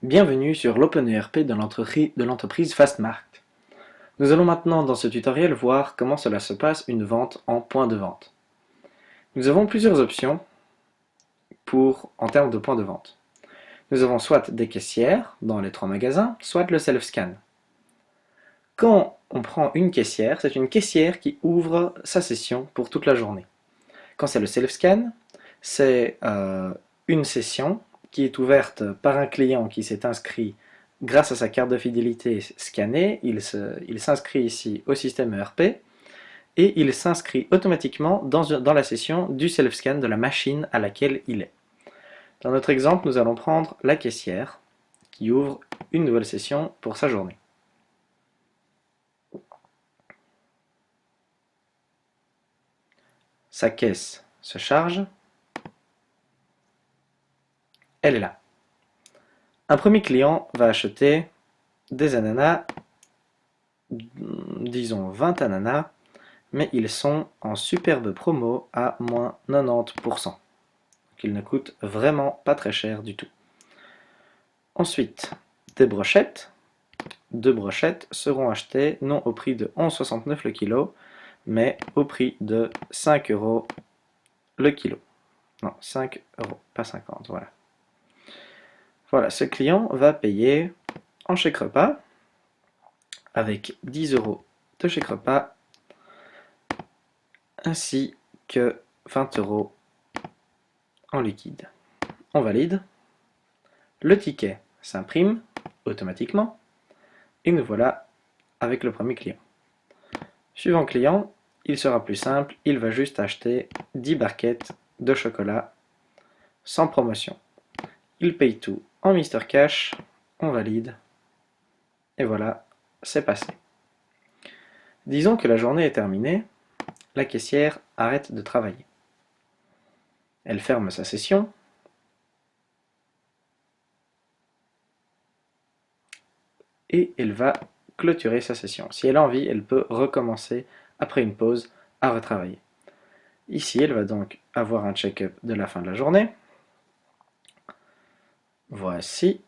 Bienvenue sur l'OpenERP de l'entreprise Fastmarkt. Nous allons maintenant dans ce tutoriel voir comment cela se passe une vente en point de vente. Nous avons plusieurs options en termes de points de vente. Nous avons soit des caissières dans les 3 magasins, soit le self-scan. Quand on prend une caissière, c'est une caissière qui ouvre sa session pour toute la journée. Quand c'est le self-scan, c'est une session qui est ouverte par un client qui s'est inscrit grâce à sa carte de fidélité scannée. Il s'inscrit ici au système ERP et il s'inscrit automatiquement dans la session du self-scan de la machine à laquelle il est. Dans notre exemple, nous allons prendre la caissière qui ouvre une nouvelle session pour sa journée. Sa caisse se charge. Elle est là. Un premier client va acheter des ananas, disons 20 ananas, mais ils sont en superbe promo à moins 90%. Donc ils ne coûtent vraiment pas très cher du tout. Ensuite, des brochettes. 2 brochettes seront achetées non au prix de 11,69 le kilo, mais au prix de 5 € le kilo. Non, 5 €, pas 50, voilà. Voilà, ce client va payer en chèque repas, avec 10 € de chèque repas, ainsi que 20 € en liquide. On valide. Le ticket s'imprime automatiquement, et nous voilà avec le premier client. Suivant client, il sera plus simple, il va juste acheter 10 barquettes de chocolat sans promotion. Il paye tout en Mister Cash, on valide, et voilà, c'est passé. Disons que la journée est terminée, la caissière arrête de travailler. Elle ferme sa session, et elle va clôturer sa session. Si elle a envie, elle peut recommencer après une pause à retravailler. Ici, elle va donc avoir un check-up de la fin de la journée. Voici.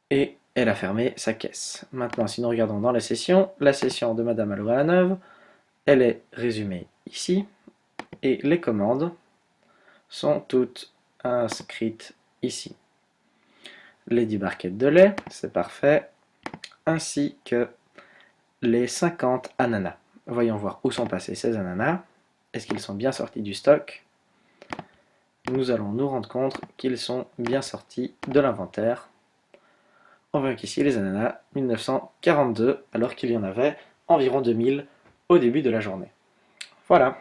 Et elle a fermé sa caisse. Maintenant, si nous regardons dans les sessions, la session de Madame Aloua-la-Neuve, elle est résumée ici. Et les commandes sont toutes inscrites ici. Les 10 barquettes de lait, c'est parfait, ainsi que les 50 ananas. Voyons voir où sont passés ces ananas. Est-ce qu'ils sont bien sortis du stock? Nous allons nous rendre compte qu'ils sont bien sortis de l'inventaire. On voit qu'ici les ananas, 1942, alors qu'il y en avait environ 2000 au début de la journée. Voilà.